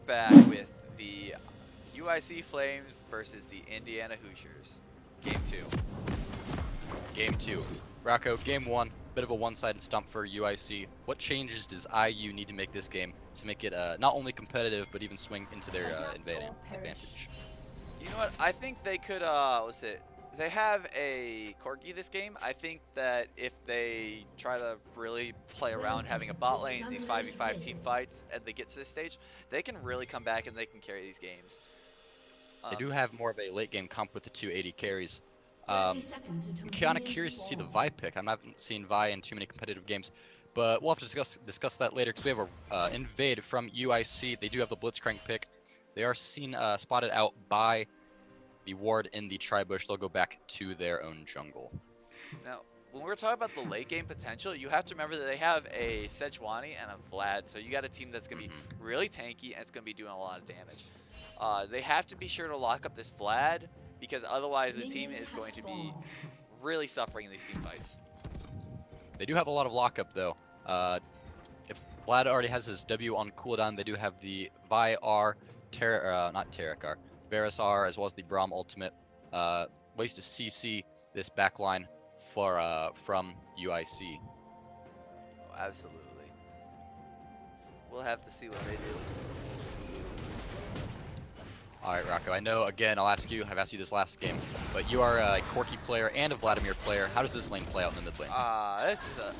back with the UIC Flames versus the Indiana Hoosiers. Game 2. Game 2. Rocco, game 1, bit of a one-sided stump for UIC. What changes does IU need to make this game to make it not only competitive, but even swing into their advantage? You know what? I think they could, they have a Corgi this game. I think that if they try to really play around having a bot lane, these 5v5 team fights, and they get to this stage, they can really come back and they can carry these games. They do have more of a late game comp with the 280 carries. I'm kind of curious to see the Vi pick. I haven't seen Vi in too many competitive games, but we'll have to discuss that later because we have a invade from UIC. They do have the Blitzcrank pick. They are seen spotted out by the ward in the tri-bush. They'll go back to their own jungle. Now, when we're talking about the late game potential, you have to remember that they have a Sejuani and a Vlad, so you got a team that's going to be really tanky and it's going to be doing a lot of damage. They have to be sure to lock up this Vlad, because otherwise the team is going to be really suffering in these team fights. They do have a lot of lockup though. If Vlad already has his W on cooldown, they do have the Vi R, not Tarek R, Varus R, as well as the Braum ultimate. Ways to CC this backline for from UIC. Oh, absolutely. We'll have to see what they do. Alright, Rocco, I know, again, I've asked you this last game, but you are a Corki player and a Vladimir player. How does this lane play out in the mid lane?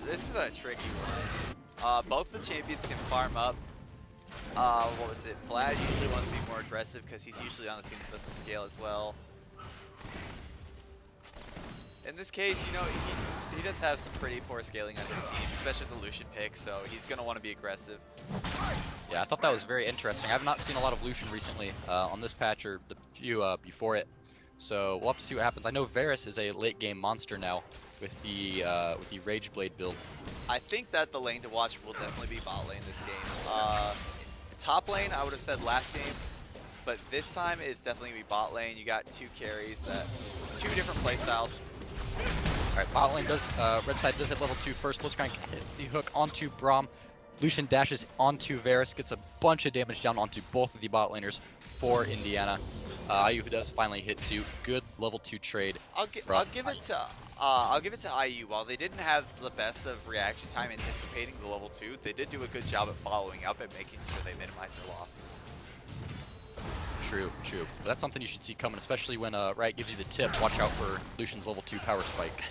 This is a tricky one. Both the champions can farm up. Vlad usually wants to be more aggressive because he's usually on the team that doesn't scale as well. In this case, you know, he does have some pretty poor scaling on his team, especially with the Lucian pick, so he's going to want to be aggressive. Yeah, I thought that was very interesting. I have not seen a lot of Lucian recently on this patch or the few before it, so we'll have to see what happens. I know Varus is a late game monster now with the Rage Blade build. I think that the lane to watch will definitely be bot lane this game. Top lane, I would have said last game, but this time it's definitely going to be bot lane. You got two carries, two different playstyles. Alright, bot lane does, red side does hit level 2 first. Blitzcrank hits the hook onto Braum. Lucian dashes onto Varus, gets a bunch of damage down onto both of the bot laners for Indiana. IU does finally hit 2. Good level 2 trade. I'll give it to IU. While they didn't have the best of reaction time anticipating the level 2, they did do a good job at following up and making sure they minimize their losses. True. But that's something you should see coming, especially when Riot gives you the tip. Watch out for Lucian's level 2 power spike.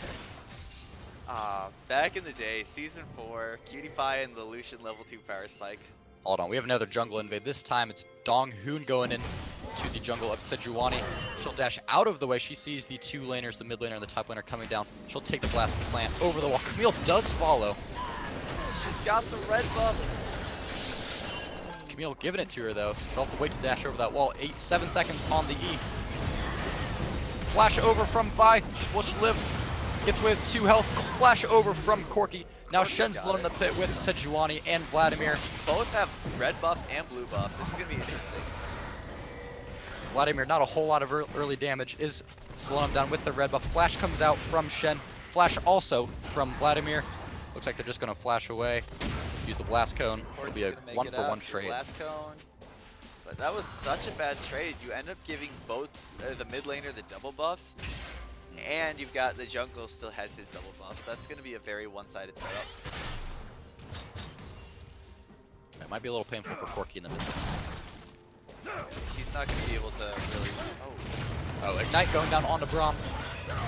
Back in the day, Season 4, Cutie Pie and the Lucian level 2 power spike. Hold on, we have another jungle invade. This time it's Dong Hoon going in to the jungle of Sejuani. She'll dash out of the way. She sees the two laners, the mid laner and the top laner coming down. She'll take the blast plant over the wall. Camille does follow. She's got the red buff. Camille giving it to her though. She'll have to wait to dash over that wall. 7 seconds on the E. Flash over from Vi. Will she live? Gets away with 2 health. Flash over from Corki. Now Shen's alone in the pit with Sejuani and Vladimir. Both have red buff and blue buff. This is going to be interesting. Vladimir, not a whole lot of early damage, is slowing him down with the red buff. Flash comes out from Shen. Flash also from Vladimir. Looks like they're just going to flash away. Use the blast cone. It'll be a 1-for-1 trade. Blast cone. But that was such a bad trade. You end up giving both the mid laner the double buffs, and you've got the jungle still has his double buffs. That's going to be a very one-sided setup. It might be a little painful for Corki in the mid lane. He's not going to be able to really... Oh, Ignite going down onto Braum.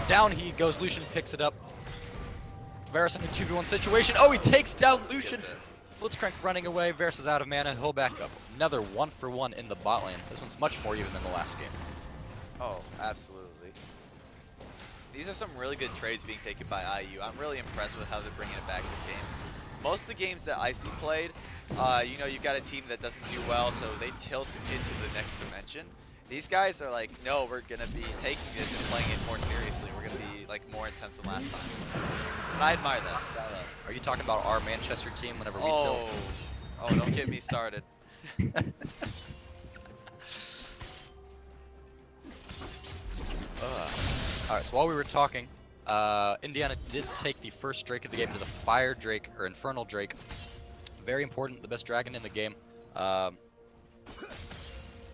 Down he goes. Lucian picks it up. Varus in a 2v1 situation. Oh, he takes down Lucian. Blitzcrank running away. Varus is out of mana. He'll back up. Another 1-for-1 in the bot lane. This one's much more even than the last game. Oh, absolutely. These are some really good trades being taken by IU. I'm really impressed with how they're bringing it back this game. Most of the games that IC played, you know, you've got a team that doesn't do well, so they tilt into the next dimension. These guys are like, no, we're going to be taking this and playing it more seriously. We're going to be like more intense than last time. And I admire that. Are you talking about our Manchester team whenever we tilt? Oh, don't get me started. Alright, so while we were talking, Indiana did take the first Drake of the game. It is a Fire Drake, or Infernal Drake. Very important, the best dragon in the game.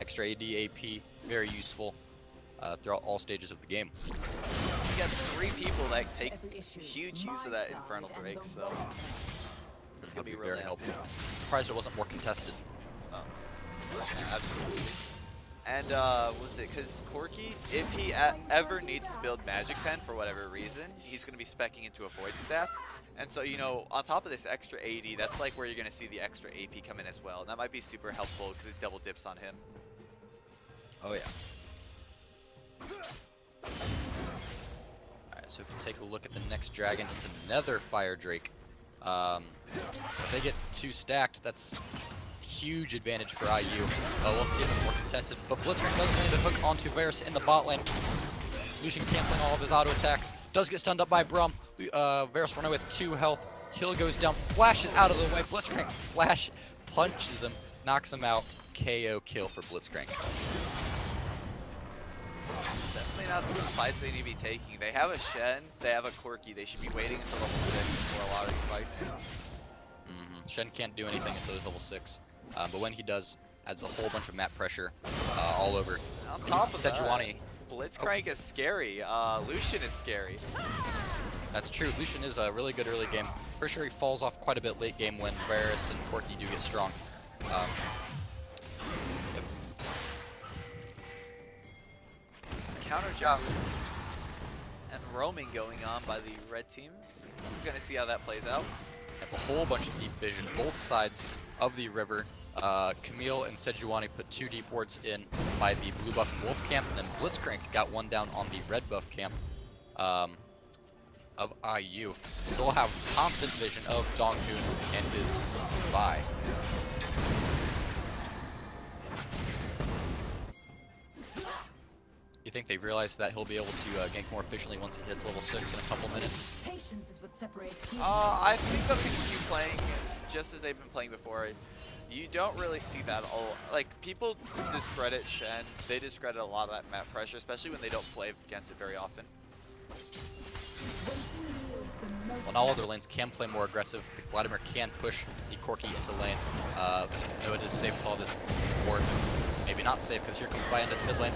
Extra AD, AP, very useful throughout all stages of the game. You got 3 people that take huge use of that Infernal Drake, so it's going to be really very helpful. I'm surprised it wasn't more contested. Oh. Yeah, absolutely. And was it because Corky, if he ever needs to build Magic Pen for whatever reason, he's going to be speccing into a Void Staff. And so, you know, on top of this extra AD, that's like where you're going to see the extra AP come in as well. And that might be super helpful because it double dips on him. Oh yeah. Alright, so if you take a look at the next dragon, it's another Fire Drake. So if they get 2 stacked, that's huge advantage for IU. We'll see if it's more contested, but Blitzcrank does land a hook onto Varus in the bot lane. Lucian canceling all of his auto attacks. Does get stunned up by Brum. Varus running with 2 health. Kill goes down, flashes out of the way. Blitzcrank flash punches him, knocks him out. KO kill for Blitzcrank. Definitely not the fights they need to be taking. They have a Shen, they have a Corky. They should be waiting until level 6 for a lot of these fights. Shen can't do anything until he's level 6. But when he does, adds a whole bunch of map pressure all over. On top of that, Sejuani. Blitzcrank is scary. Lucian is scary. That's true. Lucian is a really good early game. For sure he falls off quite a bit late game when Varus and Corky do get strong. Some counter jump and roaming going on by the red team. We're going to see how that plays out. Have a whole bunch of deep vision, both sides of the river. Camille and Sejuani put 2 deep wards in by the blue buff and wolf camp, and then Blitzcrank got 1 down on the red buff camp of IU. Still have constant vision of Donghoon and his Vi. You think they've realized that he'll be able to gank more efficiently once he hits level 6 in a couple minutes? Patience is what separates you. I think they'll continue playing just as they've been playing before. You don't really see that all. Like, people discredit Shen. They discredit a lot of that map pressure, especially when they don't play against it very often. When all other lanes can play more aggressive, Vladimir can push the Corky into lane. No, it is safe to call this wards. Maybe not safe because here comes Vi into the mid lane.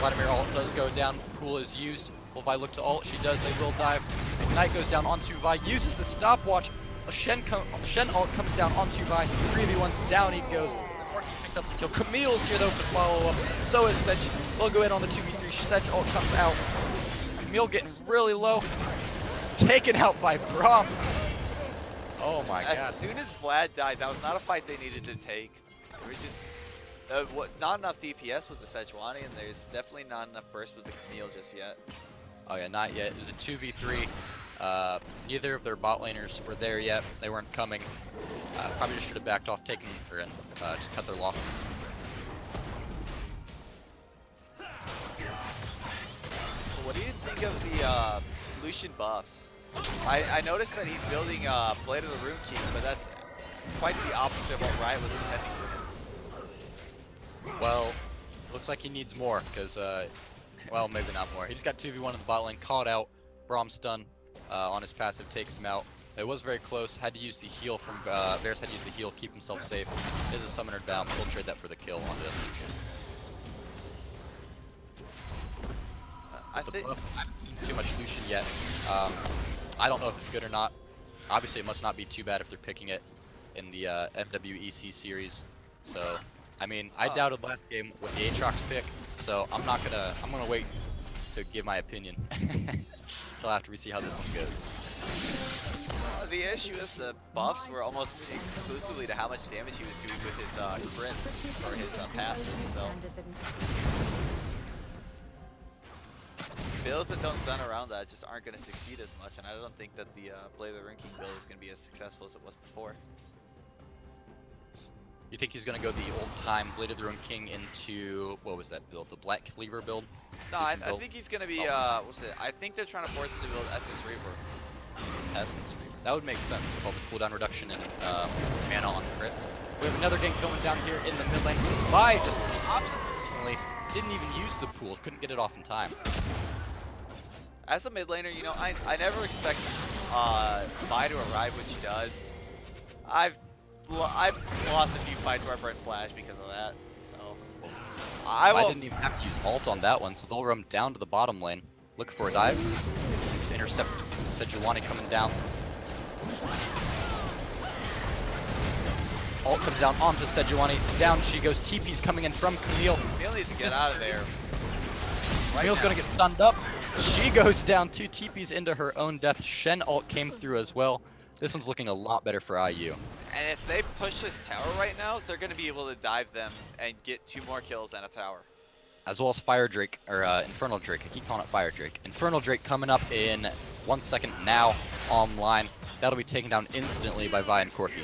Vladimir ult does go down. Pool is used. Will Vi look to ult? She does. They will dive. Ignite goes down onto Vi. Uses the stopwatch. A Shen ult comes down onto Vi. 3v1. Down he goes. Corky picks up the kill. Camille's here though to follow up. So is Sedge. They'll go in on the 2v3. Sedge ult comes out. Camille getting really low. Taken out by Brom. Oh my god. As soon as Vlad died, that was not a fight they needed to take. There was just not enough DPS with the Sejuani, and there's definitely not enough burst with the Camille just yet. Oh yeah, not yet. It was a 2v3. Neither of their bot laners were there yet. They weren't coming. Probably just should have backed off, taken her and just cut their losses. What do you think of the Lucian buffs? I noticed that he's building Blade of the Rune King, but that's quite the opposite of what Riot was intending for him. Well, looks like he needs more, because, well, maybe not more. He just got 2v1 in the bot lane, caught out. Braum stun on his passive takes him out. It was very close, had to use the heal from, Varus had to use the heal, keep himself safe. Is a summoner down, we'll trade that for the kill on the Lucian. I haven't seen too much Lucian yet. I don't know if it's good or not. Obviously, it must not be too bad if they're picking it in the MWEC series. So, I mean, I doubted last game with the Aatrox pick, so I'm gonna wait to give my opinion until after we see how this one goes. The issue is the buffs were almost exclusively to how much damage he was doing with his crits or his passive. So builds that don't stun around that just aren't going to succeed as much, and I don't think that the Blade of the Rune King build is going to be as successful as it was before. You think he's going to go the old-time Blade of the Rune King into, what was that build, the Black Cleaver build? No, I think he's going to be, what's it? I think they're trying to force him to build Essence Reaver. Essence Reaver. That would make sense with all the cooldown reduction and mana on crits. We have another gank going down here in the mid lane. Vi just obstinately didn't even use the pool, couldn't get it off in time. As a mid laner, you know, I never expect Vi to arrive when she does. I've I've lost a few fights where I burned flash because of that. So I didn't even have to use ult on that one, so they'll roam down to the bottom lane, look for a dive, just intercept Sejuani coming down. Ult comes down onto Sejuani, down she goes. TP's coming in from Camille. Camille needs to get out of there. Camille's gonna get stunned up. She goes down, 2 TPs into her own death. Shen ult came through as well. This one's looking a lot better for IU. And if they push this tower right now, they're going to be able to dive them and get 2 more kills and a tower. As well as Fire Drake, or Infernal Drake. I keep calling it Fire Drake. Infernal Drake coming up in 1 second now online. That'll be taken down instantly by Vi and Corki.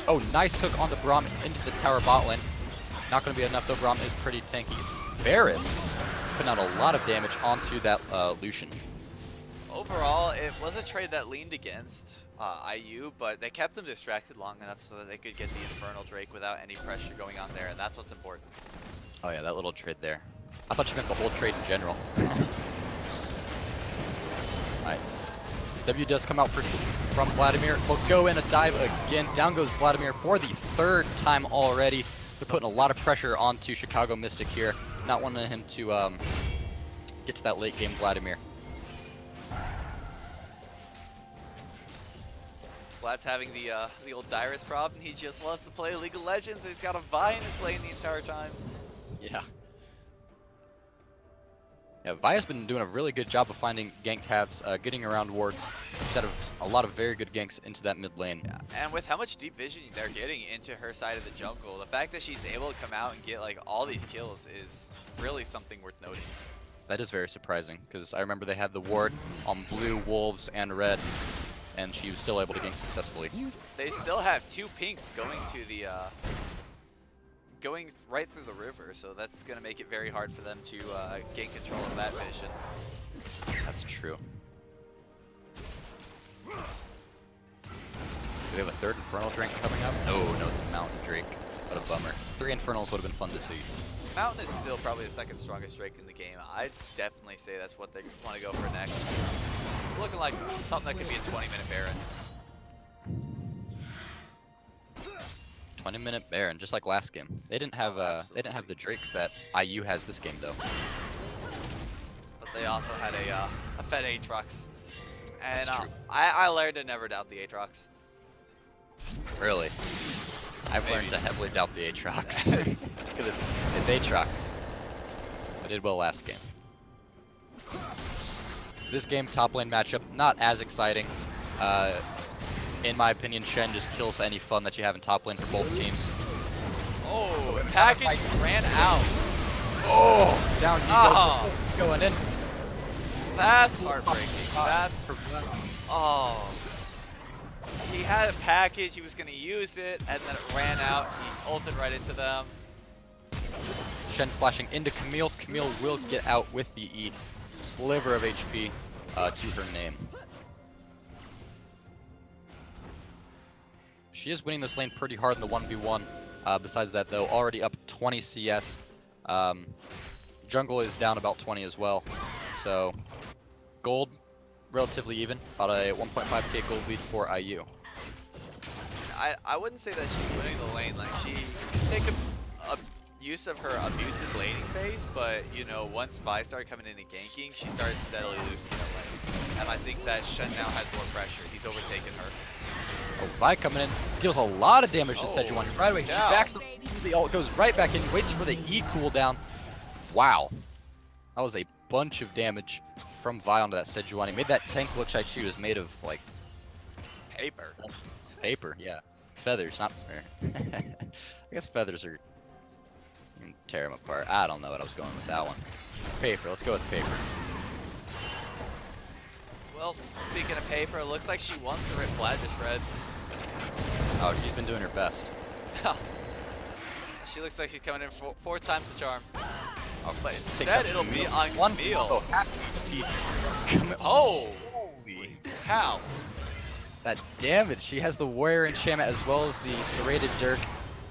Oh, nice hook on the Braum into the tower bot lane. Not going to be enough though. Braum is pretty tanky. Varus putting out a lot of damage onto that Lucian. Overall, it was a trade that leaned against IU, but they kept them distracted long enough so that they could get the Infernal Drake without any pressure going on there, and that's what's important. Oh yeah, that little trade there. I thought you meant the whole trade in general. Alright. W does come out from Vladimir. We'll go in a dive again. Down goes Vladimir for the 3rd time already. They're putting a lot of pressure onto Chicago Mystic here. Not wanting him to get to that late game Vladimir. Vlad's having the old Dyrus problem. He just wants to play League of Legends. He's got a Vi in his lane the entire time. Yeah. Yeah, Vi's been doing a really good job of finding gank paths, getting around wards, instead of a lot of very good ganks into that mid lane. And with how much deep vision they're getting into her side of the jungle, the fact that she's able to come out and get like all these kills is really something worth noting. That is very surprising, because I remember they had the ward on blue, wolves, and red, and she was still able to gank successfully. They still have 2 pinks going to the going right through the river, so that's going to make it very hard for them to gain control of that vision. That's true. Do we have a 3rd Infernal Drake coming up? No, it's a Mountain Drake. What a bummer. 3 Infernals would have been fun to see. Mountain is still probably the 2nd strongest Drake in the game. I'd definitely say that's what they want to go for next. It's looking like something that could be a 20-minute Baron. 20-minute Baron, just like last game. They didn't have the Drakes that IU has this game though. But they also had a fed Aatrox. And That's true. I learned to never doubt the Aatrox. Really? I've learned to heavily doubt the Aatrox. Because it's Aatrox. I did well last game. This game, top lane matchup, not as exciting. In my opinion, Shen just kills any fun that you have in top lane for both teams. Oh, package ran out. Oh, down he goes. Going in. That's heartbreaking. That's he had a package. He was gonna use it, and then it ran out. He ulted right into them. Shen flashing into Camille. Camille will get out with the E. Sliver of HP to her name. She is winning this lane pretty hard in the 1v1. Besides that, though, already up 20 CS. Jungle is down about 20 as well. So, gold, relatively even. About a 1.5k gold lead for IU. I wouldn't say that she's winning the lane. Like, she can take a use of her abusive laning phase, but, you know, once Vi started coming in and ganking, she started steadily losing that lane. And I think that Shen now has more pressure. He's overtaken her. Oh, Vi coming in, deals a lot of damage to Sejuani. Right away, she backs up, the ult goes right back in, waits for the E cooldown. Wow. That was a bunch of damage from Vi onto that Sejuani. Made that tank look like she was made of, like, Paper. Paper, yeah. Feathers, not I guess feathers are... You can tear them apart. I don't know what I was going with that one. Paper, let's go with paper. Well, speaking of paper, it looks like she wants to rip Vlad to shreds. Oh, she's been doing her best. She looks like she's coming in 4 times the charm. Oh, But instead, it'll be on Camille. Oh! Holy cow. That damage. She has the Warrior enchantment as well as the Serrated Dirk.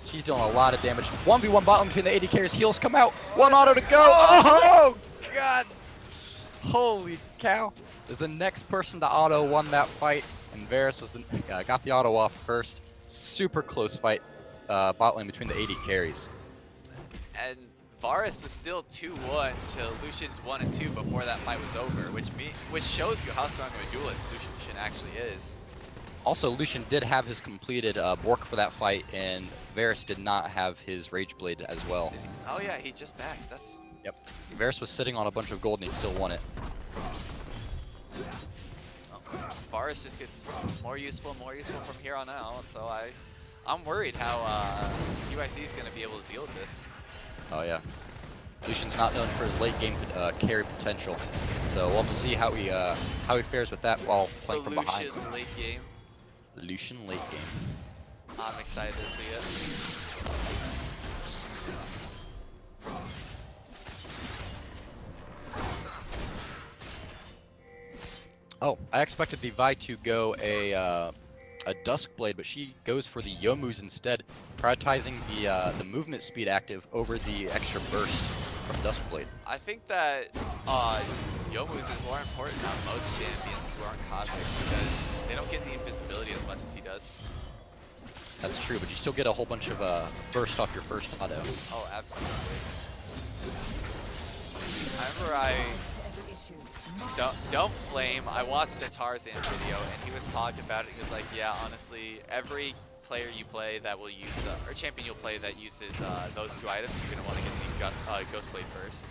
She's doing a lot of damage. 1v1 bottom between the AD carries. Heals come out. One auto to go. Oh, God. Holy cow. is the next person to auto won that fight, and Varus was got the auto off first. Super close fight, bot lane between the AD carries. And Varus was still 2-1 to Lucian's 1 and 2 before that fight was over, which shows you how strong of a duelist Lucian actually is. Also, Lucian did have his completed Bork for that fight, and Varus did not have his Rage Blade as well. Oh yeah, he's just back. That's. Yep. Varus was sitting on a bunch of gold, and he still won it. Varus just gets more useful from here on out, so I'm worried how UIC is going to be able to deal with this. Oh yeah. Lucian's not known for his late game carry potential, so we'll have to see how he fares with that while playing from behind. Lucian late game. Lucian late game. I'm excited to see it. Oh, I expected the Vi to go a Duskblade, but she goes for the Youmu's instead, prioritizing the movement speed active over the extra burst from Duskblade. I think that Youmu's is more important than most champions who aren't Cosmic because they don't get the invisibility as much as he does. That's true, but you still get a whole bunch of burst off your first auto. Oh, absolutely. I remember Don't Flame, I watched a Tarzan video and he was talking about it. He was like, yeah, honestly, every player you play that will use, or champion you'll play that uses those two items, you're going to want to get the Ghost Blade first.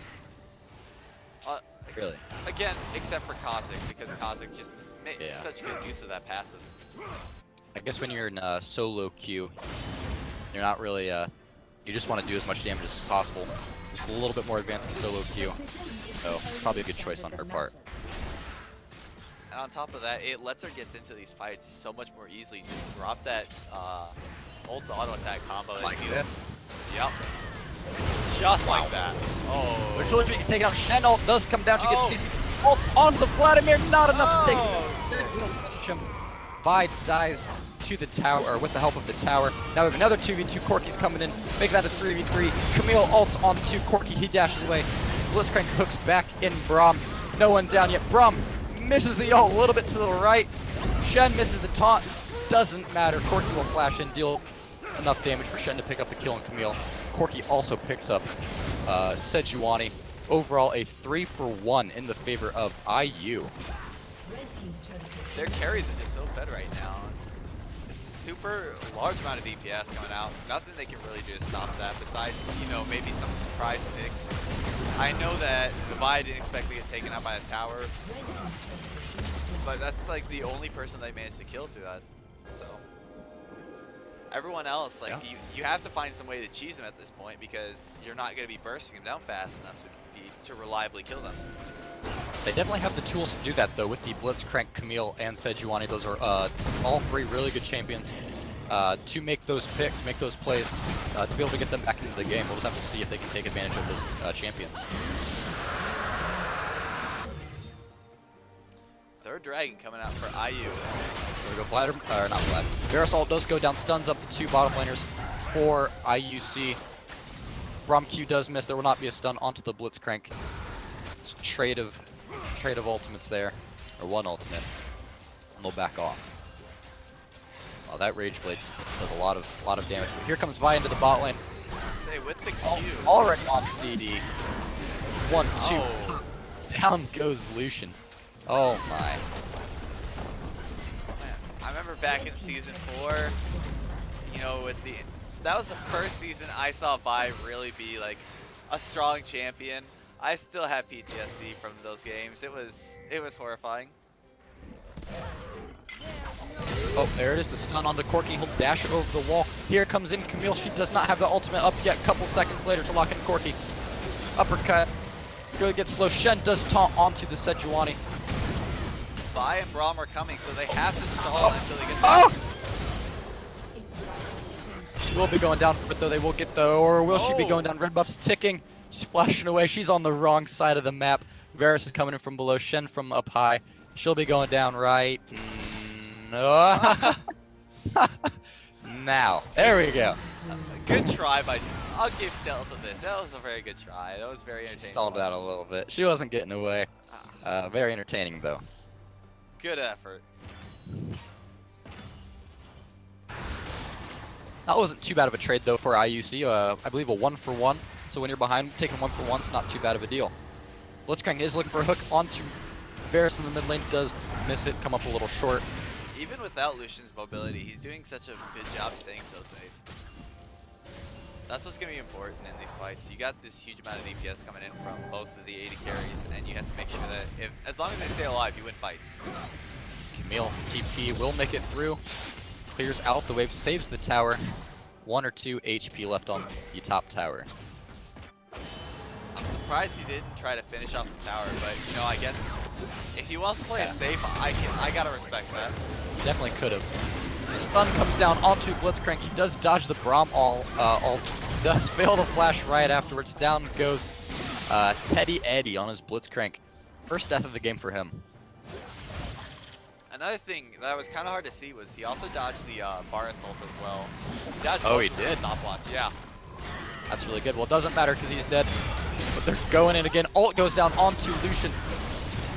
Really? Again, except for Kha'Zix, because Kha'Zix just makes such good use of that passive. I guess when you're in solo queue, you're not really, you just want to do as much damage as possible. Just a little bit more advanced in solo queue, so probably a good choice on her part. And on top of that, it lets her get into these fights so much more easily. Just drop that ult to auto attack combo. Like this? Yep. Just like that. Oh. Which literally can take it out. Shen ult does come down. She gets CC. Ult onto the Vladimir. Not enough to take it. We don't finish him. Vi dies to the tower, or with the help of the tower. Now we have another 2v2. Corki's coming in. Make that a 3v3. Camille ults onto Corki. He dashes away. Blitzcrank hooks back in Braum. No one down yet. Braum misses the ult a little bit to the right. Shen misses the taunt. Doesn't matter. Corki will flash and deal enough damage for Shen to pick up the kill on Camille. Corki also picks up Sejuani. Overall, a 3-for-1 in the favor of IU. Their carries are just so fed right now. It's a super large amount of DPS coming out. Nothing they can really do to stop that besides, you know, maybe some surprise picks. I know that the Vi didn't expect to get taken out by a tower, but that's like the only person they managed to kill through that. So everyone else, like you have to find some way to cheese them at this point because you're not going to be bursting them down fast enough to reliably kill them. They definitely have the tools to do that though with the Blitzcrank, Camille, and Sejuani. Those are all three really good champions to make those picks, make those plays, to be able to get them back into the game. We'll just have to see if they can take advantage of those champions. Third Dragon coming out for IU. There we go, Vladimir, or not Vlad. Varus ult does go down, stuns up the two bottom laners for IUC. Braum Q does miss. There will not be a stun onto the Blitzcrank. It's trade of ultimates there, or one ultimate, and they'll back off. Oh, that Rage Blade does a lot of damage. But here comes Vi into the bot lane. Say with the Q. Oh, already off CD. 1-2. Down goes Lucian. Oh my. Man, I remember back in season 4, you know, that was the first season I saw Vi really be like a strong champion. I still have PTSD from those games. It was horrifying. Oh, there it is, the stun on the Corki. He'll dash it over the wall. Here comes in Camille. She does not have the ultimate up yet. Couple seconds later to lock in Corki. Uppercut. Really gets slow. Shen does taunt onto the Sejuani. Vi and Braum are coming, so they have to stall until they get back. She will be going down, but though they will get the, or will she be going down? Red buff's ticking. She's flashing away. She's on the wrong side of the map. Varus is coming in from below. Shen from up high. She'll be going down right. No. Now, there we go. Good try by. I'll give Delta this. That was a very good try. That was very entertaining. She stalled out a little bit. She wasn't getting away. Very entertaining though. Good effort. That wasn't too bad of a trade though for IUC. I believe a 1-for-1. So when you're behind, taking 1-for-1 is not too bad of a deal. Blitzcrank is looking for a hook onto Varus in the mid lane. Does miss it, come up a little short. Even without Lucian's mobility, he's doing such a good job staying so safe. That's what's going to be important in these fights. You got this huge amount of DPS coming in from both of the AD carries, and you have to make sure that as long as they stay alive, you win fights. Camille TP will make it through. Clears out the wave, saves the tower. 1 or 2 HP left on the top tower. I'm surprised he didn't try to finish off the tower, but you know, I guess if he wants to play it safe, I gotta respect that. He definitely could have. Stun comes down onto Blitzcrank. He does dodge the Braum ult. Does fail to flash right afterwards. Down goes Teddy Eddie on his Blitzcrank. First death of the game for him. Another thing that was kind of hard to see was he also dodged the bar assault as well. He dodged Oh, he both with the did? Stopwatch, yeah. That's really good. Well, it doesn't matter because he's dead. But they're going in again. Ult goes down onto Lucian.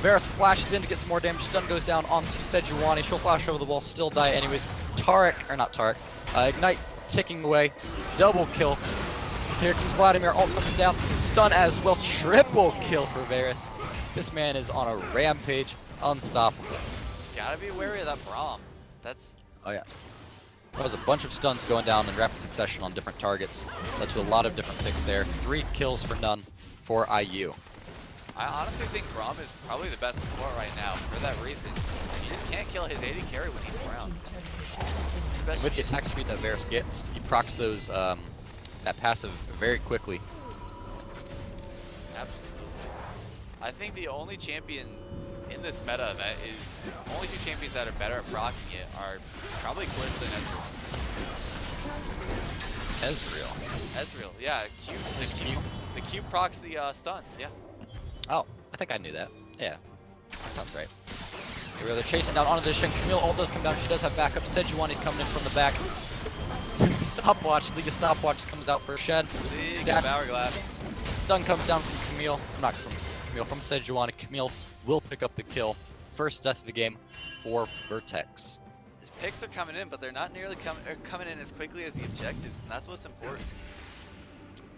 Varus flashes in to get some more damage. Stun goes down onto Sejuani. She'll flash over the wall, still die anyways. Tarek, or not Tarek, Ignite ticking away. Double kill. Here comes Vladimir. Ult coming down. Stun as well. Triple kill for Varus. This man is on a rampage. Unstoppable. Gotta be wary of that Braum. That's... Oh yeah. There was a bunch of stuns going down in rapid succession on different targets. Led to a lot of different picks there. 3 kills for none for IU. I honestly think Braum is probably the best support right now for that reason. You just can't kill his AD carry when he's around. Especially With the attack speed that Varus gets, he procs those that passive very quickly. Absolutely. I think the only champion in this meta that is only 2 champions that are better at proccing it are probably Glitz and Ezreal. Ezreal. Yeah. The Q procs the stun. Yeah. Oh, I think I knew that. Yeah, that sounds right. Here we go, they're chasing down onto this Shen. Camille ult does come down, she does have backup. Sejuani coming in from the back. Stopwatch, League of Stopwatch comes out for Shen. League of Hourglass. Stun comes down from Camille, not from Camille, from Sejuani. Camille will pick up the kill. First death of the game for Vertex. His picks are coming in, but they're not nearly coming in as quickly as the objectives, and that's what's important.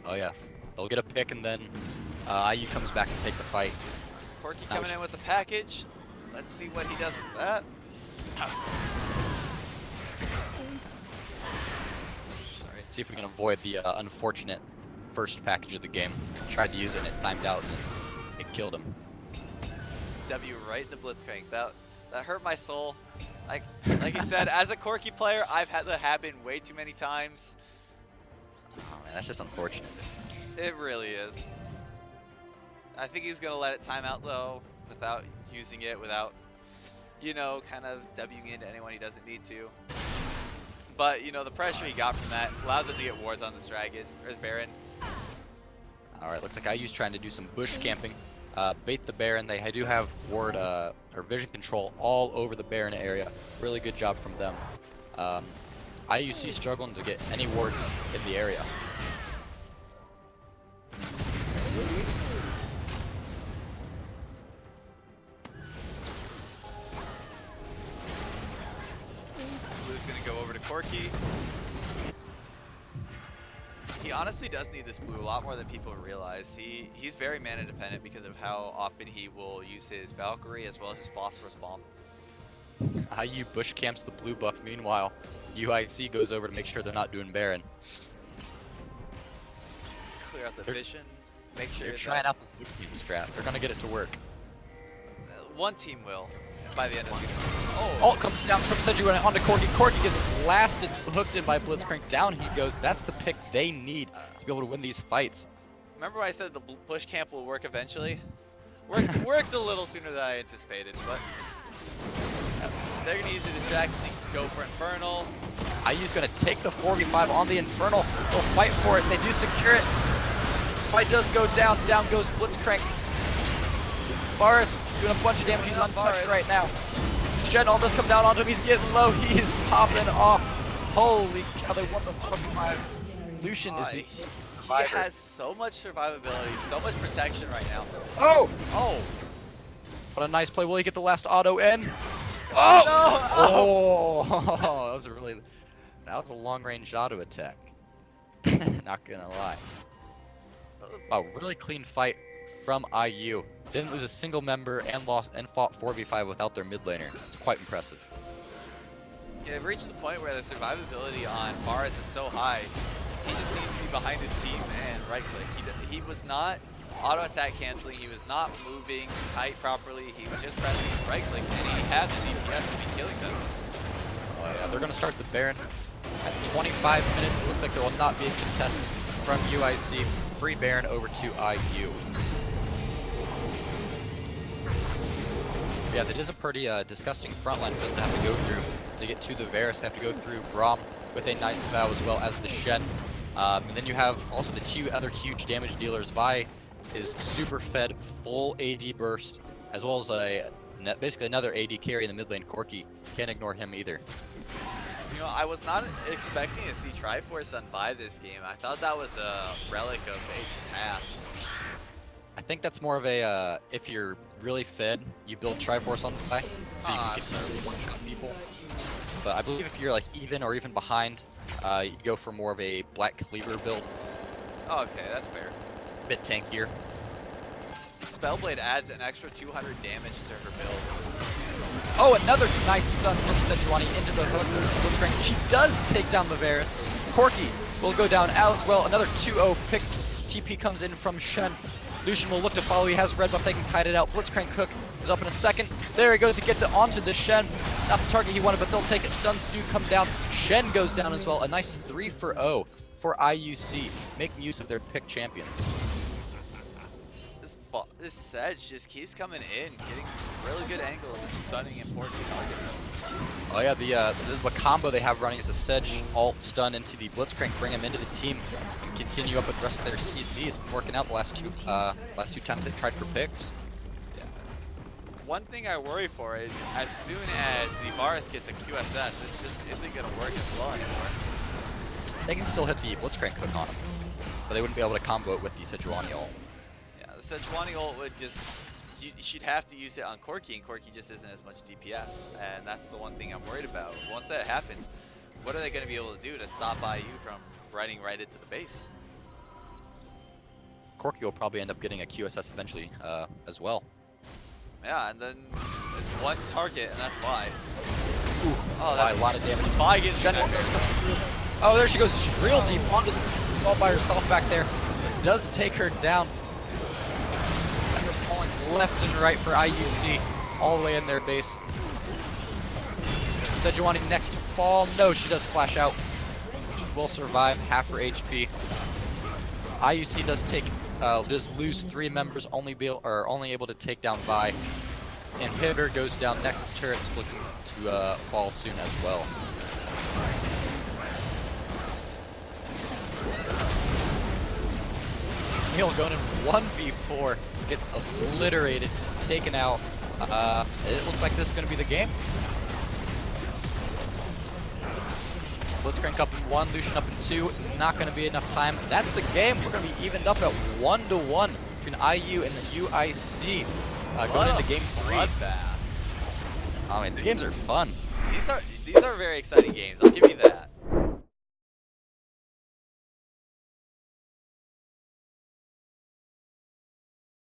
Oh yeah, they'll get a pick and then IU comes back and takes a fight. Corky coming in with the package. Let's see what he does with that. Sorry. See if we can avoid the unfortunate first package of the game. Tried to use it and it timed out and it killed him. W right into Blitzcrank. That hurt my soul. Like you said, as a Corky player, I've had that happen way too many times. Oh man, that's just unfortunate. It really is. I think he's gonna let it time out though, without using it, without, you know, kind of Wing into anyone he doesn't need to. But you know, the pressure he got from that allowed them to get wards on this dragon or the Baron. All right, looks like IU's trying to do some bush camping, bait the Baron. They do have ward or vision control all over the Baron area. Really good job from them. IUC struggling to get any wards in the area. Blue's gonna go over to Corky. He honestly does need this blue a lot more than people realize. He's very mana dependent because of how often he will use his Valkyrie as well as his Phosphorus Bomb. IU bush camps the blue buff. Meanwhile, UIC goes over to make sure they're not doing Baron. Clear out the vision. Make sure They're trying out this bush team strat. They're gonna get it to work. One team will by the end of the game. Oh, Ult comes down from Sejuani onto Corky. Corky gets blasted, hooked in by Blitzcrank. Down he goes. That's the pick they need to be able to win these fights. remember I said the bush camp will work eventually? Worked a little sooner than I anticipated, but they're gonna use the distraction and go for Infernal. IU's gonna take the 4v5 on the Infernal. They'll fight for it. They do secure it. Fight does go down. Down goes Blitzcrank. Varus doing a bunch of damage. He's untouched right now. Shen all does come down onto him. He's getting low. He is popping off. Holy cow, they won the 4v5. Lucian is the He has so much survivability, so much protection right now. Oh! Oh! What a nice play. Will he get the last auto in? Oh! No! Oh! That was a long-range auto attack. Not gonna lie. Oh, really clean fight from IU. Didn't lose a single member and fought 4v5 without their mid laner. It's quite impressive. Yeah, they've reached the point where the survivability on Varus is so high, he just needs to be behind his team and right click. He was not auto attack canceling, he was not moving tight properly, he was just pressing right click, and he had the DPS to be killing them. Oh yeah, they're gonna start the Baron at 25 minutes. It looks like there will not be a contest from UIC. Free Baron over to IU. Yeah, that is a pretty disgusting frontline for them to have to go through to get to the Varus. They have to go through Braum with a Knight's Vow as well as the Shen. And then you have also the two other huge damage dealers. Vi is super fed, full AD burst, as well as basically another AD carry in the mid lane, Corki. Can't ignore him either. You know, I was not expecting to see Triforce on Vi this game. I thought that was a relic of age past. I think that's more of a, if you're really fed, you build Triforce on Vi, so you can continually one-shot people. But I believe if you're like even or even behind, you go for more of a Black Cleaver build. Oh, okay, that's fair. Bit tankier. Spellblade adds an extra 200 damage to her build. Oh, another nice stun from Sejuani into the hook. Blitzcrank, she does take down the Varus. Corki will go down as well. Another 2-0 pick. TP comes in from Shen. Lucian will look to follow. He has red buff. They can kite it out. Blitzcrank Cook is up in a second. There he goes. He gets it onto the Shen. Not the target he wanted, but they'll take it. Stuns do come down. Shen goes down as well. A nice 3-0 for IUC, making use of their pick champions. This Sedge just keeps coming in, getting really good angles and stunning important targets. Oh yeah, the combo they have running is a Sedge alt stun into the Blitzcrank, bring him into the team, and continue up with the rest of their CC. It's been working out the last two times they've tried for picks. Yeah. One thing I worry for is as soon as the Varus gets a QSS, this just isn't going to work as well anymore. They can still hit the Blitzcrank hook on him, but they wouldn't be able to combo it with the Sejuani ult. The Sejuani ult would just, she'd have to use it on Corki, and Corki just isn't as much DPS, and that's the one thing I'm worried about. Once that happens, what are they going to be able to do to stop IU from riding right into the base? Corki will probably end up getting a QSS eventually as well. Yeah, and then there's one target, and that's Vi. Ooh, oh, that's a lot of damage. Vi gets Shen. Oh, there she goes, real deep onto the all by herself back there. Does take her down. Falling left and right for IUC, all the way in their base. Sejuani next to fall. No, she does flash out. She will survive, half her HP. IUC does lose 3 members, only able to take down Vi. Inhibitor goes down. Nexus turret's looking to fall soon as well. Neil going in 1v4. Gets obliterated, taken out. It looks like this is going to be the game. Blitzcrank up in 1, Lucian up in 2. Not going to be enough time. That's the game. We're going to be evened up at 1-1 between IU and the UIC. Going into game 3. Bloodbath. I mean, these games are fun. These are very exciting games. I'll give you that.